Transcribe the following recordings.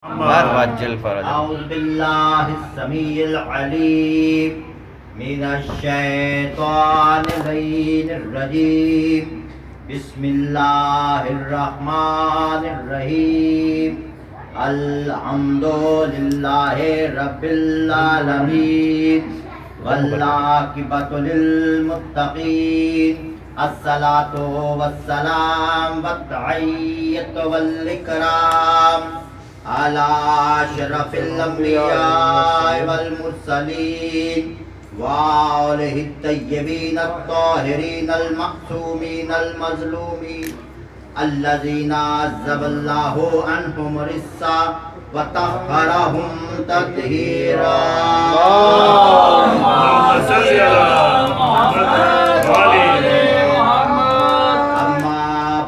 أعوذ بالله السميع العليم من الشيطان اللعين الرجيم بسم الله الرحمن الرحيم الحمد لله رب العالمين والعاقبة للمتقين الصلاة والسلام والتحية والإكرام على أشرف الأنبياء والمرسلين وآله الطيبين الطاهرين المعصومين المظلومين الذين عذب الله عنهم رزقا وطهرهم تطهيرا. اللهم صل على محمد وعلى محمد. أما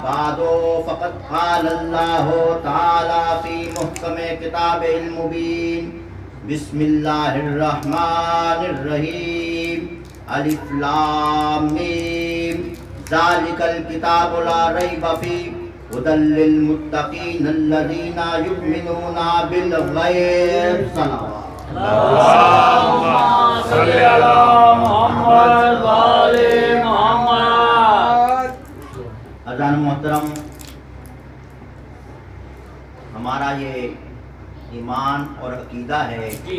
بعد فقد قال الله تعالى في محكم كتابه المبين بسم الله الرحمن الرحيم الف لام ميم ذلك الكتاب لا ريب فيه هدى للمتقين الذين يؤمنون بالغيب. صلوات اللهم صل على محمد وعلى محمد. اذان محترم، ہمارا یہ ایمان اور عقیدہ ہے کہ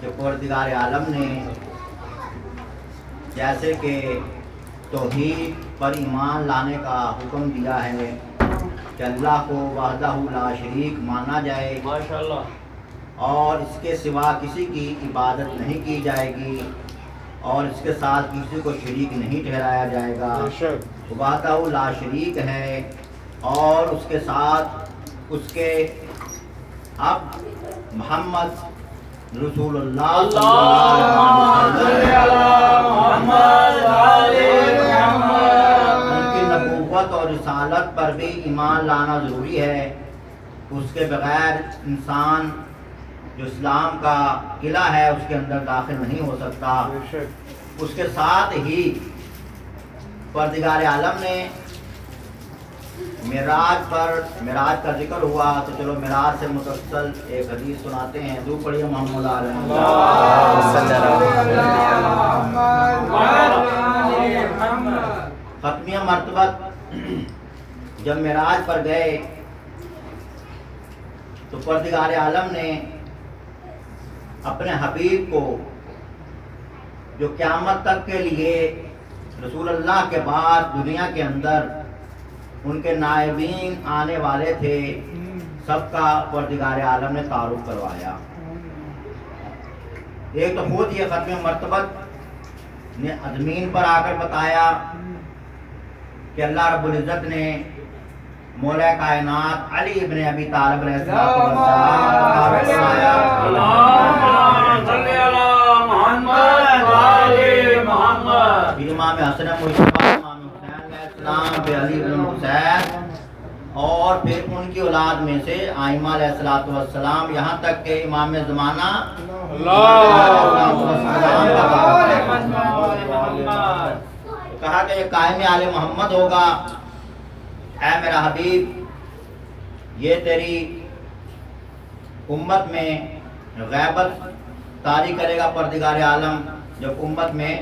پروردگار عالم نے جیسے کہ توحید پر ایمان لانے کا حکم دیا ہے کہ اللہ کو وحدہ لا شریک مانا جائے ماشاءاللہ، اور اس کے سوا کسی کی عبادت نہیں کی جائے گی اور اس کے ساتھ کسی کو شریک نہیں ٹھہرایا جائے گا. وحدہ لا شریک ہے اور اس کے ساتھ اس کے اب محمد رسول اللہ صلی اللہ علیہ وسلم ان کی نبوت اور رسالت پر بھی ایمان لانا ضروری ہے. اس کے بغیر انسان جو اسلام کا قلعہ ہے اس کے اندر داخل نہیں ہو سکتا. اس کے ساتھ ہی پروردگار عالم نے معراج کا ذکر ہوا تو چلو معراج سے متصل ایک حدیث سناتے ہیں. دو پڑھیے محمد علیہ ختمیہ مرتبہ جب معراج پر گئے تو پروردگار عالم نے اپنے حبیب کو جو قیامت تک کے لیے رسول اللہ کے بعد دنیا کے اندر ان کے نائبین آنے والے تھے سب کا پروردگار عالم نے تعارف کروایا. ایک تو خود یہ ختم مرتبہ نے ادمین پر آ کر بتایا کہ اللہ رب العزت نے مولا کائنات علی ابن ابی طالب علیہ السلام امام حسن مصطفیٰ امام حسین علیہ السلام بے علی بن حسین اور پھر ان کی اولاد میں سے ائمہ علیہ السلام یہاں تک کہ امام زمانہ کہا کہ یہ قائم آل محمد ہوگا. اے میرا حبیب، یہ تیری امت میں غیبت طاری کرے گا پروردگار عالم. جب امت میں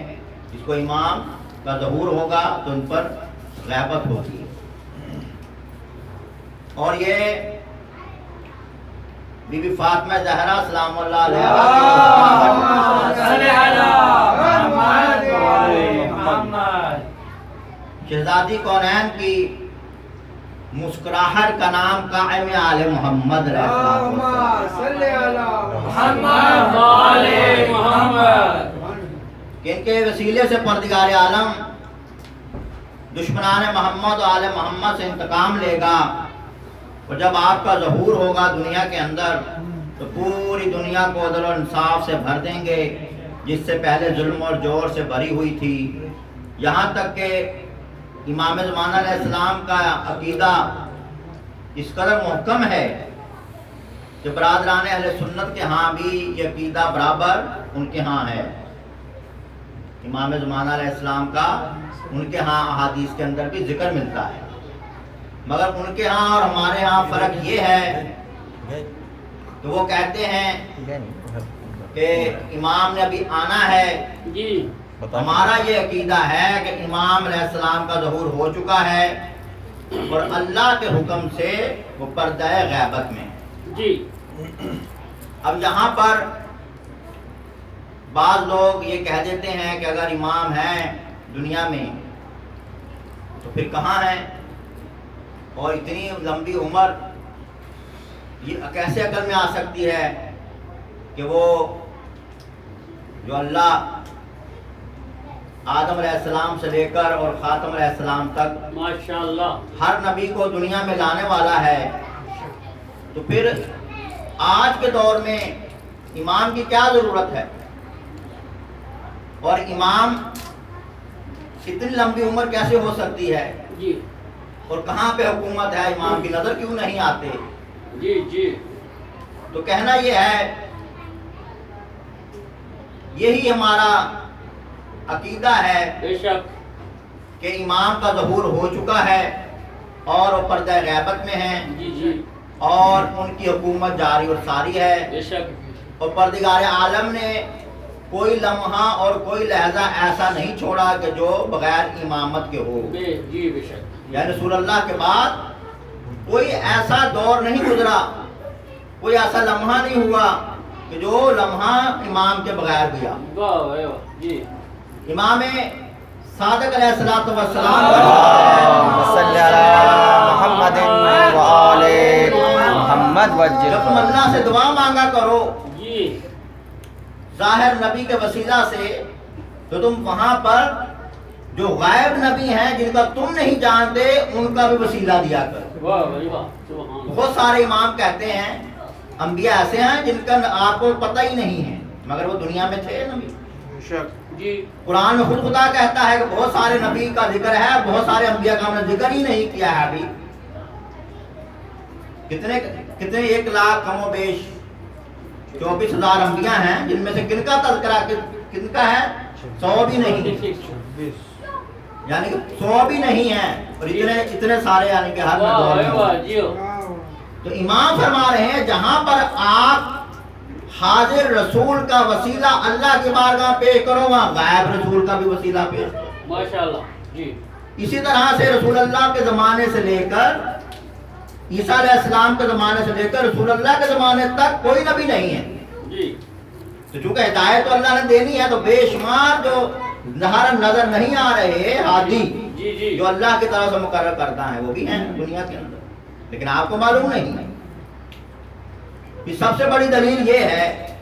اس کو امام کا ظہور ہوگا تو ان پر غیبت ہوگی. اور یہ بی بی فاطمہ زہرا سلام اللہ علیہ شہزادی کونین کی مسکراہٹ کا نام قائم آل محمد ان کے وسیلے سے پروردگار عالم دشمنان محمد و آل محمد سے انتقام لے گا. اور جب آپ کا ظہور ہوگا دنیا کے اندر تو پوری دنیا کو عدل و انصاف سے بھر دیں گے جس سے پہلے ظلم اور جور سے بھری ہوئی تھی. یہاں تک کہ امام زمانہ علیہ السلام کا عقیدہ اس قدر محکم ہے کہ برادران اہل سنت کے ہاں بھی یہ عقیدہ برابر ان کے ہاں ہے. امام زمانہ علیہ السلام کا ان کے ہاں احادیث کے اندر بھی ذکر ملتا ہے، مگر ان کے ہاں اور ہمارے ہاں فرق یہ ہے تو وہ کہتے ہیں کہ امام نے ابھی آنا ہے. جی ہمارا یہ عقیدہ ہے کہ امام علیہ السلام کا ظہور ہو چکا ہے اور اللہ کے حکم سے وہ پردہ غیبت میں. جی اب یہاں پر بعض لوگ یہ کہہ دیتے ہیں کہ اگر امام ہے دنیا میں تو پھر کہاں ہے, اور اتنی لمبی عمر یہ کیسے عقل میں آ سکتی ہے کہ وہ جو اللہ آدم علیہ السلام سے لے کر اور خاتم علیہ السلام تک ماشاءاللہ ہر نبی کو دنیا میں لانے والا ہے, تو پھر آج کے دور میں امام کی کیا ضرورت ہے, اور امام اتنی لمبی عمر کیسے ہو سکتی ہے, جی اور کہاں پہ حکومت ہے, امام کی نظر کیوں نہیں آتے. جی جی تو کہنا یہ ہے, یہی ہمارا عقیدہ ہے بے شک کہ امام کا ظہور ہو چکا ہے اور وہ پردہ غیبت میں ہیں, جی جی اور ان کی حکومت جاری اور ساری ہے, بے شک اور پردگار عالم نے کوئی لمحہ اور کوئی لہجہ ایسا نہیں چھوڑا کہ جو بغیر امامت کے ہو. جی بے شک یعنی رسول اللہ کے بعد کوئی ایسا دور نہیں گزرا, کوئی ایسا لمحہ نہیں ہوا کہ جو لمحہ امام کے بغیر گیا. واہ واہ واہ جی امام صادق علیہ الصلوۃ والسلام صلی علی محمد وآل محمد وجل. جب تم اللہ سے دعا مانگا کرو جی ظاہر نبی کے وسیلہ سے, تو تم وہاں پر جو غائب نبی ہیں جن کا تم نہیں جانتے ان کا بھی وسیلہ دیا کرو. واہ واہ واہ سبحان اللہ. بہت سارے امام کہتے ہیں انبیاء ایسے ہیں جن کا آپ کو پتہ ہی نہیں ہے مگر وہ دنیا میں تھے نبی. جی قرآن میں خود خدا کہتا ہے کہ بہت سارے نبی کا ذکر ہے, بہت سارے انبیاء کا ہم نے ذکر ہی نہیں کیا ہے. ابھی کتنے 1 لاکھ کم و بیش 24,000 انبیاء ہیں, جن میں سے کن کا تذکرہ کن کا ہے, 100 بھی نہیں, یعنی کہ 100 بھی نہیں ہے, اور اتنے سارے یعنی کہ ہر واہ دور واہ میں. واہ جی تو امام فرما رہے ہیں جہاں پر آپ حاضر رسول کا وسیلہ اللہ کی بارگاہ پیش کرو, وہاں غائب رسول کا بھی وسیلہ پیش کرو. ماشاءاللہ جی اسی طرح سے رسول اللہ کے زمانے سے لے کر عیسیٰ علیہ السلام کے زمانے سے لے کر رسول اللہ کے زمانے تک کوئی نبی نہیں ہے. جی تو چونکہ ہدایت تو اللہ نے دینی ہے, تو بے شمار جو نظر نہیں آ رہے ہادی جی جی جو اللہ کی طرف سے مقرر کرتا ہے وہ بھی ہیں دنیا کے اندر, لیکن آپ کو معلوم نہیں ہے. یہ سب سے بڑی دلیل یہ ہے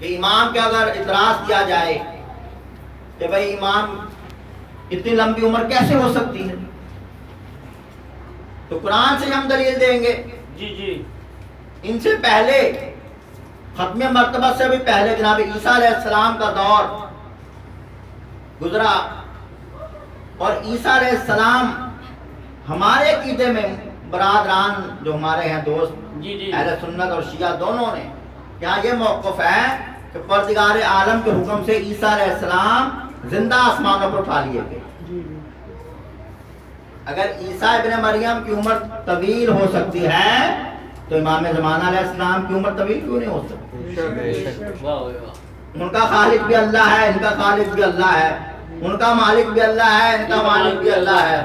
کہ امام کے اگر اعتراض کیا جائے کہ بھئی امام اتنی لمبی عمر کیسے ہو سکتی ہے, تو قرآن سے ہم دلیل دیں گے. جی جی ان سے پہلے ختم مرتبہ سے بھی پہلے جناب عیسیٰ علیہ السلام کا دور گزرا, اور عیسیٰ علیہ السلام ہمارے عقیدے میں برادران جو ہمارے ہیں دوست جی جی اہل سنت اور شیعہ دونوں نے یہاں یہ موقف ہے کہ پروردگار عالم کے حکم سے عیسیٰ علیہ السلام زندہ آسمانوں پر اٹھا لیے گئے. اگر عیسیٰ ابن مریم کی عمر طویل ہو سکتی ہے تو امام زمانہ علیہ السلام کی عمر طویل کیوں نہیں ہو سکتی. واہ واہ ان کا خالق بھی اللہ ہے, ان کا خالق بھی اللہ ہے, ان کا مالک بھی اللہ ہے, ان کا مالک بھی اللہ ہے.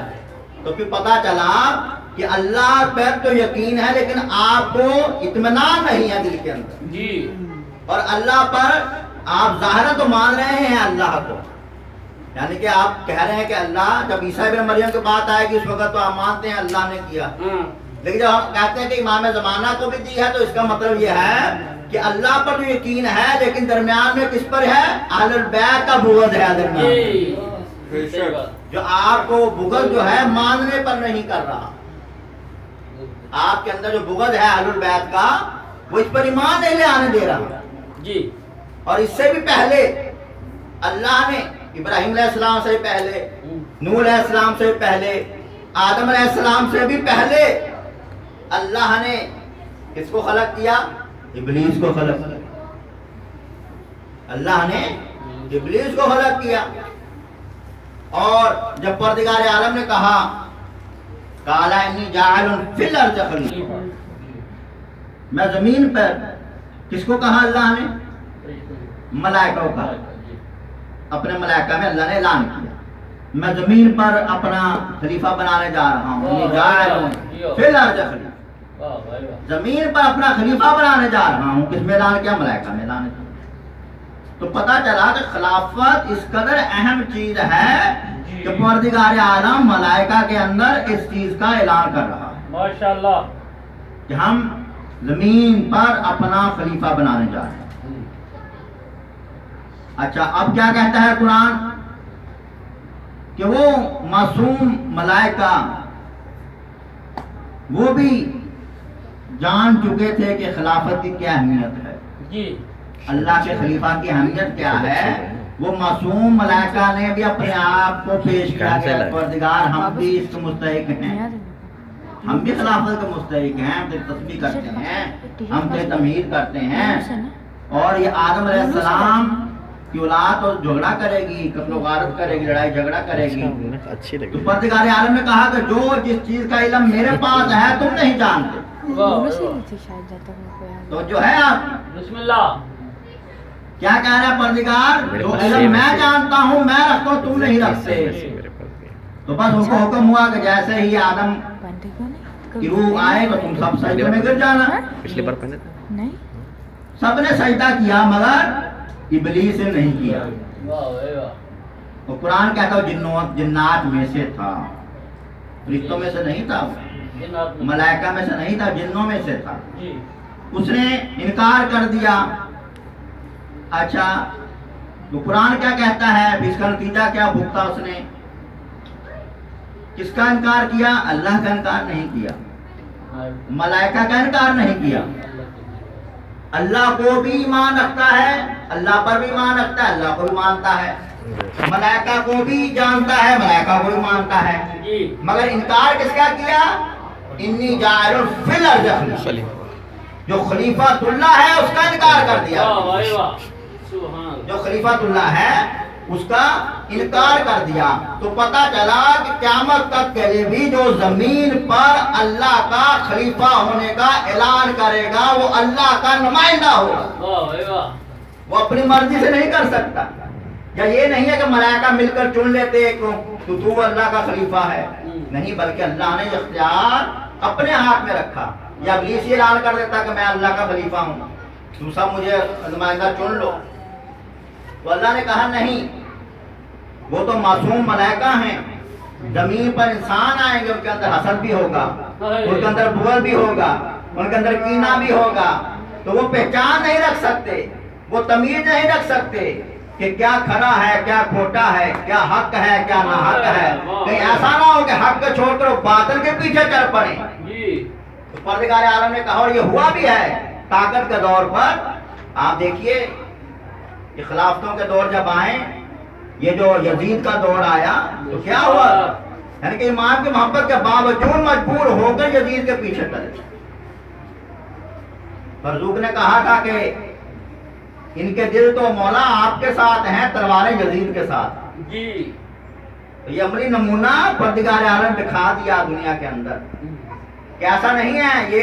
تو پھر پتا چلا کہ اللہ پر تو یقین ہے لیکن آپ کو اطمینان نہیں ہے دل کے اندر, جی اور اللہ پر آپ ظاہر تو مان رہے ہیں اللہ کو, یعنی کہ آپ کہہ رہے ہیں کہ اللہ, جب عیسیٰ ابن مریم کی بات آئے گی اس وقت تو آپ مانتے ہیں اللہ نے کیا, ہاں لیکن جب ہم کہتے ہیں کہ امام زمانہ کو بھی دی ہے تو اس کا مطلب یہ ہے کہ اللہ پر تو یقین ہے لیکن درمیان میں کس پر ہے, اہل البیت کا بغض ہے درمیان میں, جی صحیح بات. جو آپ کو بغض جو ہے ماننے پر نہیں کر رہا. آپ کے اندر جو بغض ہے اہل البیت کا وہ اس پر ایمان نہیں لے آنے دے رہا. جی اور اس سے بھی پہلے اللہ نے ابراہیم علیہ السلام سے پہلے, نوح علیہ السلام سے پہلے, آدم علیہ السلام سے بھی پہلے اللہ نے کس کو خلق کیا, ابلیس کو خلق کیا. اللہ نے ابلیس کو خلق کیا, اور جب پروردگار عالم نے کہا قال انی جاعل فی الارض خلیفہ, میں زمین پر کس کو کہا اللہ نے؟ ملائکہ کا، اپنے ملائکہ میں اللہ نے اعلان کیا میں زمین پر اپنا خلیفہ بنانے جا رہا ہوں، فی الارض خلیفہ، زمین پر اپنا خلیفہ بنانے جا رہا ہوں۔ کس میں اعلان کیا؟ ملائکہ میں اعلان کیا۔ تو پتہ چلا کہ خلافت اس قدر اہم چیز ہے کہ پروردگار عالم ملائکہ کے اندر اس چیز کا اعلان کر رہا ہے ماشاءاللہ کہ ہم زمین پر اپنا خلیفہ بنانے جا رہے ہیں۔ اچھا، اب کیا کہتا ہے قرآن کہ وہ معصوم ملائکہ وہ بھی جان چکے تھے کہ خلافت کی کیا اہمیت ہے، جی اللہ کے خلیفہ کی اہمیت کیا ہے۔ وہ معصوم ملائکہ نے بھی اپنے آپ کو پیش کیا کہ پروردگار ہم بھی اس کے مستحق ہیں، ہم بھی خلافت کے مستحق ہیں، ہم تیری تسبیح کرتے ہیں، ہم تیری تمہید کرتے ہیں۔ اور یہ آدم علیہ السلام کی اولاد تو جھگڑا کرے گی، قتل و غارت کرے گی، لڑائی جھگڑا کرے گی۔ تو پروردگار عالم نے کہا کہ جو جس چیز کا علم میرے پاس ہے تم نہیں جانتے، تو جو ہے آپ بسم اللہ کیا کہہ رہا ہے پروردگار؟ جو علم میں جانتا ہوں میں رکھتا ہوں تم نہیں رکھتے۔ تو بس ان کو حکم ہوا کہ جیسے ہی آدم کی روح آئے تو تم سب سجدے میں گر جانا۔ پچھلی بار پہنے سب نے سجدہ کیا مگر ابلیس نے نہیں کیا۔ تو قرآن کہتا ہے جنات میں سے تھا، فرشتوں میں سے نہیں تھا، ملائکہ میں سے نہیں تھا، جنوں میں سے تھا۔ اس نے انکار کر دیا۔ اچھا، تو قرآن کیا کہتا ہے؟ اس کا نتیجہ کیا بھگتا اس نے؟ کس کا انکار کیا؟ اللہ کا انکار نہیں کیا، ملائکہ کا انکار نہیں کیا۔ اللہ کو بھی ایمان رکھتا ہے، اللہ پر بھی ایمان رکھتا ہے، اللہ کو بھی مانتا ہے، ملائکہ کو بھی جانتا ہے، ملائکہ کو بھی مانتا ہے، مگر انکار کس کا کیا؟ انی جاعل فی الارض خلیفہ، جو خلیفۃ اللہ ہے اس کا انکار کر دیا۔ جو خلیفۃ اللہ ہے اس کا انکار کر دیا۔ تو پتہ چلا کہ قیامت تک کے لیے بھی جو زمین پر اللہ کا خلیفہ ہونے کا اعلان کرے گا وہ اللہ کا نمائندہ ہوگا، وہ اپنی مرضی سے نہیں کر سکتا۔ یا یہ نہیں ہے کہ ملائکہ مل کر چن لیتے کہ تو اللہ کا خلیفہ ہے، نہیں، بلکہ اللہ نے اختیار اپنے ہاتھ میں رکھا۔ یا ابلیس یہ اعلان کر دیتا کہ میں اللہ کا خلیفہ ہوں، تم سب مجھے نمائندہ چن لو، تو اللہ نے کہا نہیں، وہ تو معصوم ملائکہ ہیں، زمین پر انسان آئیں گے، ان کے اندر حسد بھی ہوگا، ان کے اندر بغض بھی ہوگا، ان کے اندر کینہ بھی ہوگا، تو وہ پہچان نہیں رکھ سکتے، وہ تمیز نہیں رکھ سکتے کہ کیا کھرا ہے کیا کھوٹا ہے، کیا حق ہے کیا ناحق ہے۔ کہیں ایسا نہ ہو کہ حق کو چھوڑ کر باطل کے پیچھے چل پڑیں۔ تو پروردگار عالم نے کہا، اور یہ ہوا بھی ہے طاقت کے دور پر۔ آپ دیکھیے یہ خلافتوں کے دور جب آئیں، یہ جو یزید کا دور آیا تو کیا ہوا؟ یعنی کہ امام کی محبت کے باوجود مجبور ہو کر یزید کے پیچھے چلے۔ فرزوق نے کہا تھا کہ ان کے دل تو مولا آپ کے ساتھ ہیں، تلواریں یزید کے ساتھ۔ جی یہ عملی نمونہ پروردگار عالم دکھا دیا دنیا کے اندر کہ ایسا نہیں ہے، یہ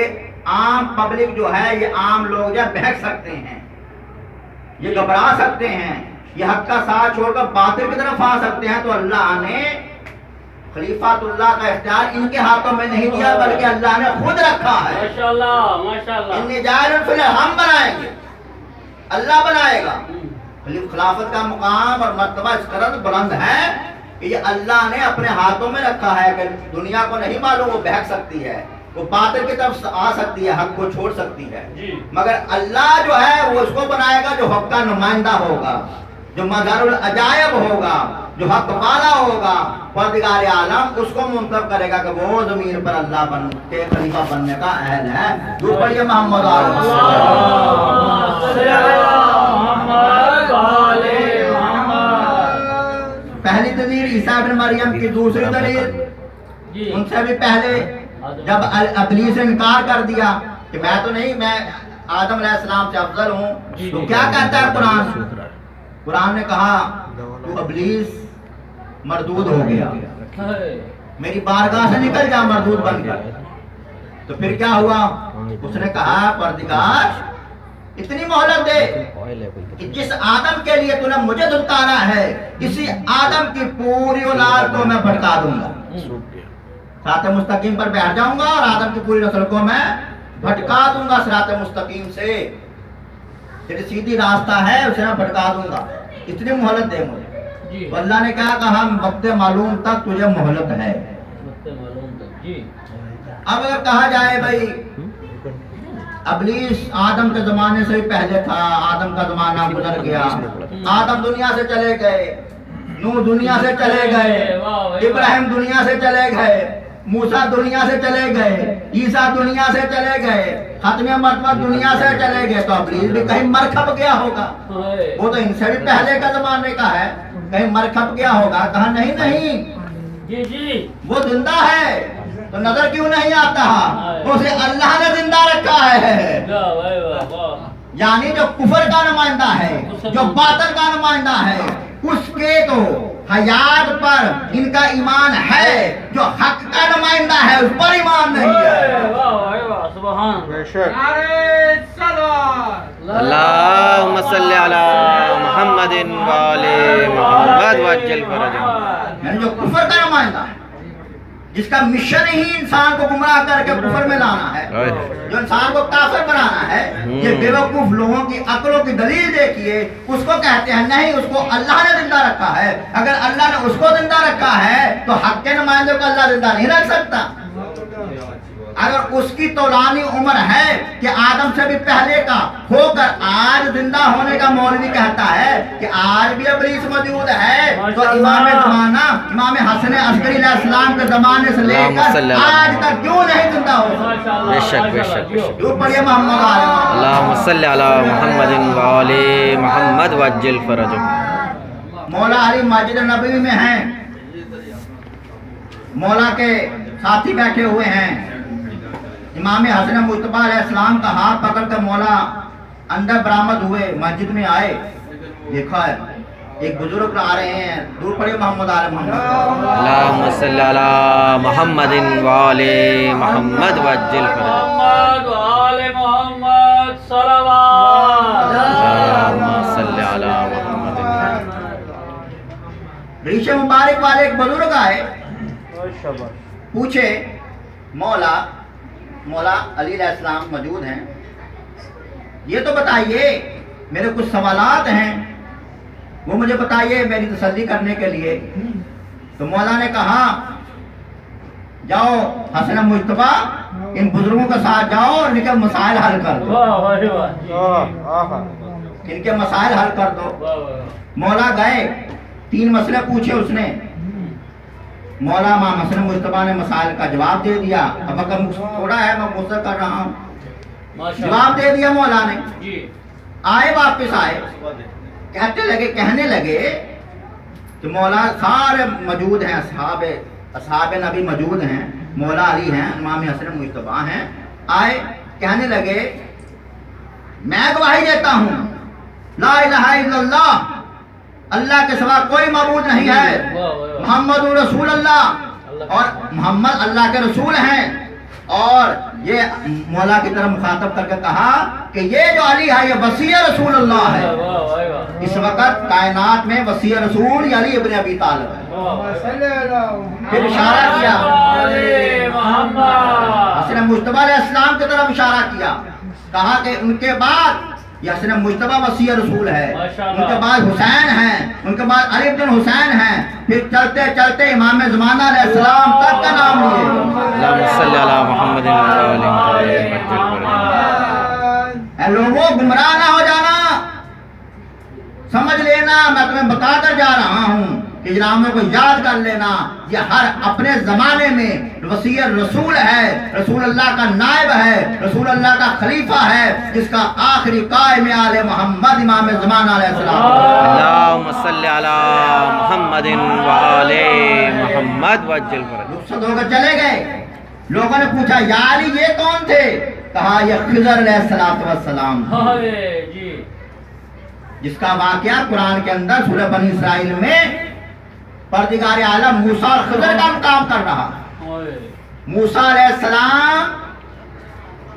عام پبلک جو ہے، یہ عام لوگ جو بہک سکتے ہیں، یہ گھبرا سکتے ہیں، یہ حق کا ساتھ چھوڑ کر باطل کی طرف آ سکتے ہیں۔ تو اللہ نے خلیفۃ اللہ کا اختیار ان کے ہاتھوں میں نہیں دیا، بلکہ اللہ نے خود رکھا ہے۔ ماشاءاللہ ماشاءاللہ، انی جاعل فی الارض، ہم بنائیں گے، اللہ بنائے گا۔ خلافت کا مقام اور مرتبہ اس قدر بلند ہے کہ یہ اللہ نے اپنے ہاتھوں میں رکھا ہے کہ دنیا کو نہیں معلوم، وہ بہک سکتی ہے، وہ باطل کی طرف آ سکتی ہے، حق کو چھوڑ سکتی ہے، مگر اللہ جو ہے وہ اس کو بنائے گا جو حق کا نمائندہ ہوگا، جو مظہر العجائب ہوگا، جو حق والا ہوگا۔ پروردگار عالم اس کو منتخب کرے گا کہ وہ زمین پر اللہ بن کے خلیفہ بننے کا اہل ہے۔ جو پڑھیے محمد پہلی دلیل عیسیٰ ابن مریم کی، دوسری دلیل ان سے بھی پہلے جب ابلیس نے انکار کر دیا کہ میں تو نہیں، میں آدم علیہ السلام سے افضل ہوں، تو کیا کہتا ہے قرآن؟ قرآن نے کہا تو ابلیس مردود ہو گیا، میری بارگاہ سے نکل جا مردود بن کر۔ تو پھر کیا ہوا؟ اس نے کہا پروردگار اتنی مہلت دے کہ جس آدم کے لیے تو نے مجھے دھتکارا ہے اسی آدم کی پوری اولاد کو میں بھٹکا دوں گا، صراط مستقیم پر بیٹھ جاؤں گا اور آدم کی پوری نسل کو میں بھٹکا دوں گا صراط مستقیم سے، تیری سیدھی راستہ ہے اسے میں بھٹکا دوں گا، اتنی مہلت دے مجھے۔ تو اللہ نے کہا کہ ہم وقت معلوم تک تجھے مہلت ہے۔ اب اگر کہا جائے بھائی ابلیس آدم کے زمانے سے ہی پہلے تھا، آدم کا زمانہ گزر گیا، آدم دنیا سے چلے گئے، نوح دنیا سے چلے گئے، ابراہیم دنیا سے چلے گئے، موسیٰ دنیا سے چلے گئے، عیسیٰ دنیا سے چلے گئے، ختم مرتبہ دنیا سے چلے گئے، تو ابلیس بھی کہیں مر کھپ گیا ہوگا، وہ تو ان سے بھی پہلے کا زمانے کا ہے، کہیں مر کھپ گیا ہوگا۔ کہا نہیں نہیں وہ زندہ ہے، تو نظر کیوں نہیں آتا؟ اسے اللہ نے زندہ رکھا ہے، یعنی جو کفر کا نمائندہ ہے، جو باطل کا نمائندہ ہے، اس کے تو حیات پر ان کا ایمان ہے، جو حق کا نمائندہ ہے اس پر ایمان نہیں ہے۔ اللہم صلی علی محمد وآل محمد وعجل فرجہ۔ یعنی جو کفر کا نمائندہ ہے، جس کا مشن ہی انسان کو گمراہ کر کے کفر میں لانا ہے، جو انسان کو کافر بنانا ہے، یہ بیوقوف لوگوں کی عقلوں کی دلیل دیکھیے، اس کو کہتے ہیں نہیں اس کو اللہ نے زندہ رکھا ہے۔ اگر اللہ نے اس کو زندہ رکھا ہے تو حق کے نمائندوں کو اللہ زندہ نہیں رکھ سکتا۔ اگر اس کی طولانی عمر ہے کہ آدم سے بھی پہلے کا ہو کر آج زندہ ہونے کا مولوی کہتا ہے کہ آج بھی ابلیس موجود ہے، تو امام زمانہ امام حسن عسکری علیہ السلام کے زمانے سے لے کر آج تک کیوں نہیں زندہ ہو سکتا؟ بے شک بے شک بے شک۔ کیوں پڑھیے محمد آل محمد۔ اللہم صلی علی محمد وآل محمد وعجل فرجہ۔ مولا علی مسجد نبوی میں ہیں، مولا کے ساتھی بیٹھے ہوئے ہیں، امام حسن مجتبیٰ علیہ السلام کا ہاتھ پکڑ کر مولا اندر برآمد ہوئے، مسجد میں آئے، دیکھا ہے ایک بزرگ آ رہے ہیں، دور پڑے محمد آل محمد۔ اللہم صلی علی محمد وآل محمد وعجل فرجہ۔ محمد وآل محمد صلوات۔ اللہم صلی علی محمد۔ ریش مبارک والے ایک بزرگ آئے، پوچھے مولا علی علیہ السلام موجود ہیں، یہ تو بتائیے میرے کچھ سوالات ہیں، وہ مجھے بتائیے میری تسلی کرنے کے لیے۔ تو مولا نے کہا جاؤ حسن مجتبیٰ ان بزرگوں کے ساتھ جاؤ اور ان کے مسائل حل کر دو، ان کے مسائل حل کر دو۔ مولا گئے، 3 مسئلے پوچھے اس نے، مولا امام حسن مجتبیٰ نے مسائل کا جواب دے دیا۔ اب اگر تھوڑا ہے میں غصہ کر رہا ہوں، جواب دے دیا مولا نے۔ آئے واپس آئے، کہنے لگے کہ مولا سارے موجود ہیں، اصحاب نبی موجود ہیں، مولا علی ہیں، امام حسن مجتبیٰ ہیں، آئے کہنے لگے میں گواہی دیتا ہوں لا الہ الا اللہ، اللہ کے سوا کوئی معبود نہیں ہے، محمد رسول اللہ، اور محمد اللہ کے رسول ہیں۔ اور یہ مولا کی طرف مخاطب کر کے کہا کہ یہ جو علی ہے یہ وصی رسول اللہ ہے، اس وقت کائنات میں وصی رسول علی ابن ابی طالب ہے۔ پھر اشارہ کیا حسن مجتبیٰ علیہ السلام کی طرف، اشارہ کیا، کہا کہ ان کے بعد یہ حسن مجتبیٰ وصی رسول ہے، ان کے بعد حسین ہیں، ان کے بعد علی بن حسین ہیں، پھر چلتے چلتے امام زمانہ علیہ السلام تک کا نام لیے۔ اللہم صلی علی محمد وآل محمد وعجل فرجہ۔ اے لوگوں گمراہ نہ ہو جانا، سمجھ لینا میں تمہیں بتا کر جا رہا ہوں کہ جنابوں کو یاد کر لینا، یہ ہر اپنے زمانے میں وصی رسول ہے، رسول اللہ کا نائب ہے، رسول اللہ کا خلیفہ ہے، جس کا آخری قائم آل محمد امام زمانہ علیہ السلام۔ اللہم صلی علی محمد وآل محمد وعجل فرجہ۔ رخصت ہو کر چلے گئے، لوگوں نے پوچھا یا علی یہ کون تھے؟ کہا یہ خضر علیہ السلام، جس کا واقعہ قرآن کے اندر سورہ بنی اسرائیل میں پروردگار عالم موسیٰ اور خضر کا مقام کر رہا۔ موسیٰ علیہ السلام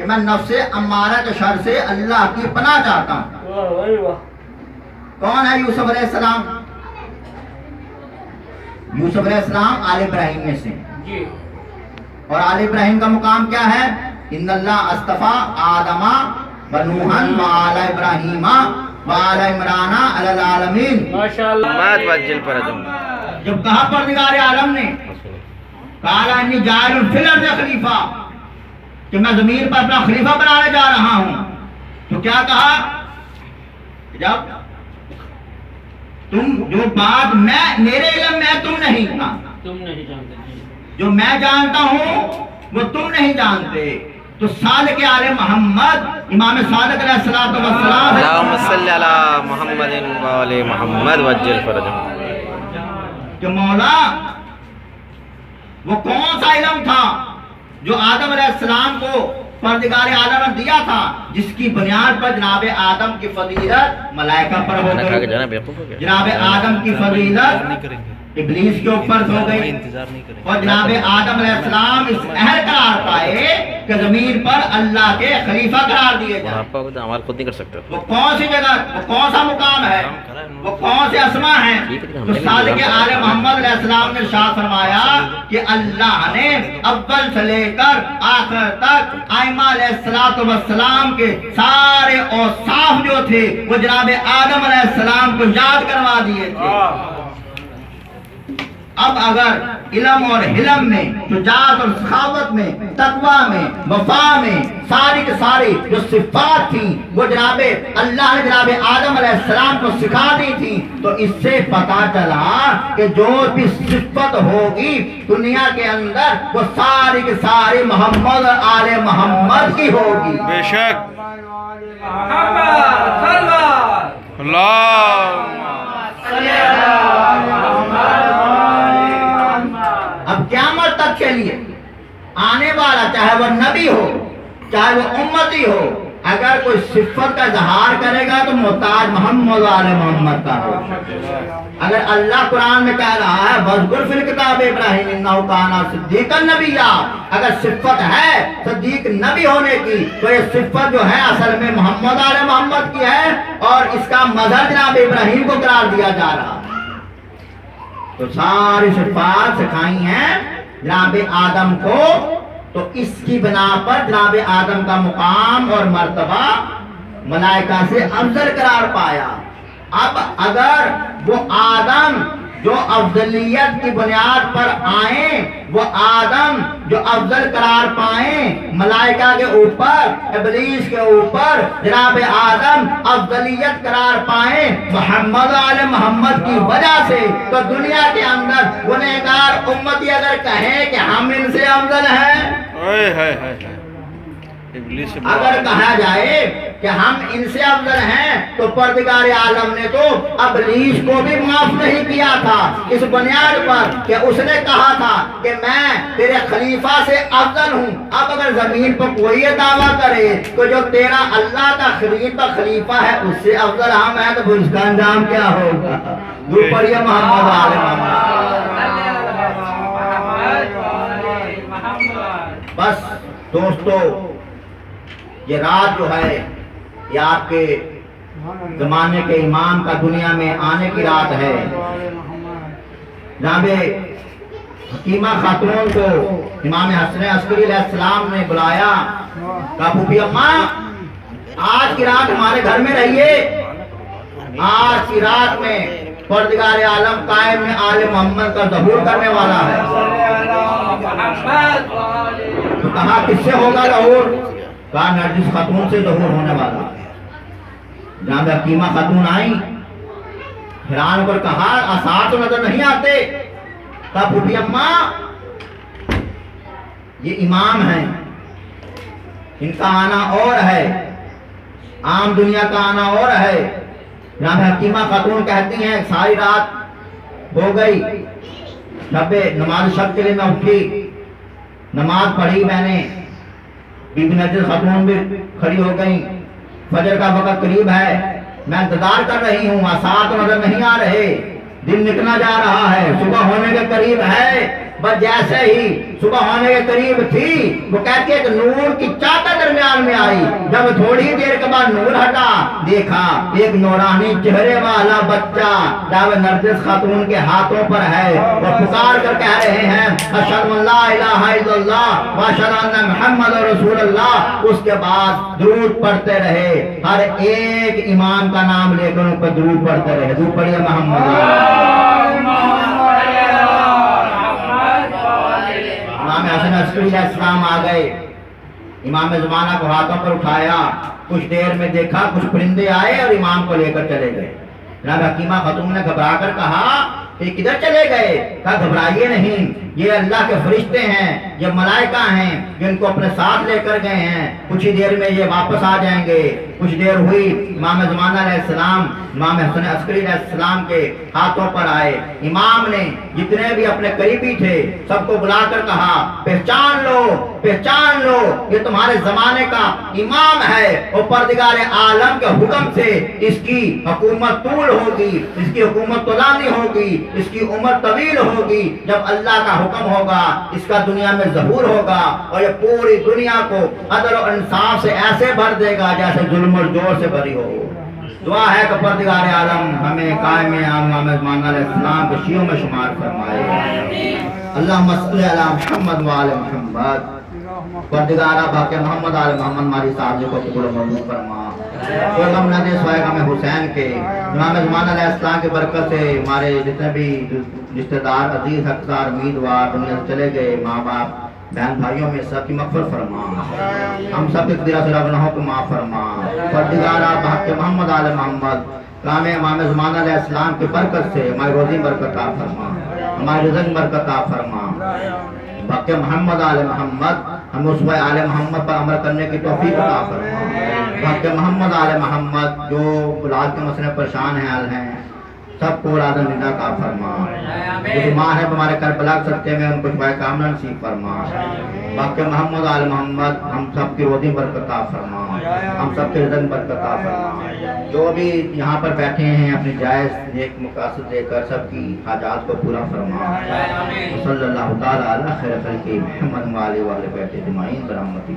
کہ میں نفس امارہ کے شر سے اللہ کی پناہ چاہتا ہوں۔ واہ بھائی واہ، کون ہے یوسف علیہ السلام؟ یوسف علیہ السلام آل ابراہیم میں سے، جی اور آل ابراہیم کا مقام کیا ہے؟ ان اللہ اصطفیٰ آدم و نوحً و آل ابراہیم و آل عمران علی العالمین۔ ماشاء اللہ، محمد وجل فرجم جب کہا پروردگار عالم نے قال انی جاعل فی الارض خلیفہ، کہ میں زمین پر اپنا خلیفہ بنانے جا رہا ہوں، تو کیا کہا؟ جب تم جو بات میرے علم میں تم نہیں تھا، تم نہیں جانتے جی، جو میں جانتا ہوں وہ تم نہیں جانتے، تو صادق آل محمد امام صادق علیہ الصلوۃ والسلام اللہم صلی علی محمد و آل محمد وجل فرجم۔ کہ مولا وہ کون سا علم تھا جو آدم علیہ السلام کو پروردگار عالم نے دیا تھا، جس کی بنیاد پر جناب آدم کی فضیلت ملائکہ پر ہو کھانا کھا کے گئی، جانا بیوقوف ہو گیا، جناب آدم کی فضیلت ابلیس کے اوپر ہو گئی، انتظار نہیں کریں اور جناب آدم علیہ السلام اس اہل قرار پائے کہ زمین پر اللہ کے خلیفہ قرار دیے اور جائیں۔ آپ کا عمل خود نہیں کر سکتے۔ وہ کون سی جگہ، وہ کون سا مقام ہے، وہ کون سے اسما ہیں؟ تو صادق آل محمد علیہ السلام نے ارشاد فرمایا کہ اللہ نے اول سے لے کر آخر تک ائمہ علیہ السلام کے سارے اوصاف جو تھے وہ جناب آدم علیہ السلام کو یاد کروا دیے تھے۔ اب اگر علم اور حلم میں، شجاعت اور سخاوت میں، تقوی میں، وفا میں ساری کے ساری جو صفات تھیں وہ جناب اللہ نے جناب آدم علیہ السلام کو سکھا دی تھی، تو اس سے پتا چلا کہ جو بھی صفت ہوگی دنیا کے اندر وہ ساری کے ساری محمد اور آل محمد کی ہوگی۔ بے شک اب قیامت تک کے لیے آنے والا چاہے وہ نبی ہو چاہے وہ امتی ہو، اگر کوئی صفت کا اظہار کرے گا تو محتاج محمد و آل محمد کا ہو۔ اگر اللہ قرآن میں کہہ رہا ہے وَاذْكُرْ فِي الْكِتَابِ إِبْرَاهِيمَ إِنَّهُ كَانَ صِدِّيقًا نَبِيًّا، اگر صفت ہے صدیق نبی ہونے کی تو یہ صفت جو ہے اصل میں محمد آل محمد کی ہے، اور اس کا مظہر جناب ابراہیم کو قرار دیا جا رہا ہے۔ تو ساری صفات سکھائی ہیں جناب آدم کو، تو اس کی بنا پر جناب آدم کا مقام اور مرتبہ ملائکہ سے افضل قرار پایا۔ اب اگر وہ آدم جو افضلیت کی بنیاد پر آئیں، وہ آدم جو افضل قرار پائیں ملائکہ کے اوپر، ابلیس کے اوپر، جناب آدم افضلیت قرار پائیں محمد آل محمد کی وجہ سے، تو دنیا کے اندر گنہگار امتی اگر کہیں کہ ہم ان سے افضل ہیں، اگر کہا جائے کہ ہم ان سے افضل ہیں، تو پروردگار عالم نے تو ابلیس کو بھی معاف نہیں کیا تھا اس بنیاد پر کہ اس نے کہا تھا کہ میں تیرے خلیفہ سے افضل ہوں۔ اب اگر زمین پر کوئی یہ دعویٰ کرے تو جو تیرا اللہ کا خلیفہ ہے اس سے افضل ہم ہیں، تو اس کا انجام کیا ہوگا؟ جو پڑھیے محمد آل محمد۔ بس دوستو، یہ رات جو ہے یہ آپ کے زمانے کے امام کا دنیا میں آنے کی رات ہے۔ جناب حکیمہ خاتون کو امام حسن عسکری علیہ السلام نے بلایا، کہا پھوپھی اماں آج کی رات ہمارے گھر میں رہیے، آج کی رات میں پروردگار عالم قائم میں آل محمد کا ظہور کرنے والا ہے۔ تو کہا کس سے ہوگا ظہور؟ کہا نرجس خاتون سے ظہور ہونے والا ہے۔ جناب حکیمہ خاتون آئی، حیران پر کہا آثار تو نظر نہیں آتے۔ کہا پھوپھی اماں یہ امام ہیں، ان کا آنا اور ہے، عام دنیا کا آنا اور ہے۔ جناب حکیمہ خاتون کہتی ہیں ساری رات ہو گئی، شب نماز شب کے لیے میں اٹھی، نماز پڑھی میں نے، بی بی نرجس خاتون بھی کھڑی ہو گئی، فجر کا وقت قریب ہے، میں انتظار کر رہی ہوں، آثار تو نظر نہیں آ رہے، دن نکلا جا رہا ہے، صبح ہونے کے قریب ہے، بس جیسے ہی صبح ہونے کے قریب تھی وہ کہتی ہے کہ نور کی چادر درمیان میں آئی، جب تھوڑی دیر کے بعد نور ہٹا دیکھا ایک نورانی چہرے والا بچہ جناب نرجس خاتون کے ہاتھوں پر ہے، وہ پکار کر کہہ رہے ہیں اشہد ان لا الہ الا اللہ واشہد ان محمد رسول اللہ۔ اس کے بعد درود پڑھتے رہے، ہر ایک امام کا نام لے کر ان پر درود پڑھتے رہے، درود پڑھیے محمد۔ امام حسن عسکری علیہ السلام آ گئے، امام زمانہ کو ہاتھوں پر اٹھایا، کچھ دیر میں دیکھا کچھ پرندے آئے اور امام کو لے کر چلے گئے۔ جناب حکیمہ خاتون نے گھبرا کر کہا کہ کدھر چلے گئے؟ کہا گھبرائیے نہیں، یہ اللہ کے فرشتے ہیں، یہ ملائکہ ہیں، جن کو اپنے ساتھ لے کر گئے ہیں، کچھ ہی دیر میں یہ واپس آ جائیں گے۔ کچھ دیر ہوئی، امام زمانہ علیہ السلام امام حسن عسکری علیہ السلام کے ہاتھوں پر آئے۔ امام نے جتنے بھی اپنے قریبی تھے سب کو بلا کر کہا پہچان لو، پہچان لو، یہ تمہارے زمانے کا امام ہے، اور پروردگار عالم کے حکم سے اس کی حکومت طول ہوگی، اس کی حکومت طولانی ہوگی، اس کی عمر طویل ہوگی۔ جب اللہ کا حکم ہوگا اس کا دنیا میں ظہور ہوگا اور یہ پوری دنیا کو عدل و انصاف سے ایسے بھر دے گا جیسے ظلم اور جور سے بھری ہو۔ دعا ہے کہ پروردگار عالم ہمیں قائم امام زمانہ علیہ السلام کے شیعوں میں شمار فرمائے۔ اللہم صلی علی محمد و آل محمد۔ پروردگارہ باقی محمد آل محمد ہماری سازی کو قبول و منظور فرما۔ کوئی غم نہ دے سوائے غم حسین کے۔ امام زمانہ علیہ السلام کی برکت سے ہمارے جتنے بھی رشتہ دار عزیز حقدار امیدوار دنیا سے چلے گئے، ماں باپ بہن بھائیوں میں سب کی مغفرت فرما، ہم سب کے کبیرہ صغیرہ گناہوں کو معاف فرما۔ پروردگارہ بحق محمد آل محمد کام امام زمانہ علیہ السلام کی برکت سے ہماری روزی برکت عطا فرما، ہماری رزق برکت عطا فرما۔ بحق محمد آل محمد ہم اس آل محمد پر عمل کرنے کی توفیق عطا فرما۔ بحق محمد آل محمد جو اولاد کے مسئلے پریشان ہیں سب کو اولاد ندا کا فرما، جو بیمار ہے ہمارے کربلا کے صدقے میں ان کو شفا کاملہ نصیب فرما۔ باقی محمد آل محمد ہم سب کی روزی برکت عطا فرما، ہم سب کے رزق برکت عطا فرما۔ جو بھی یہاں پر بیٹھے ہیں اپنی جائز نیک مقاصد دے کر سب کی حاجات کو پورا فرما۔ صلی اللہ تعالی علی خیر خلقہ محمد و آلہ و بیتہ اجمعین برحمتہ۔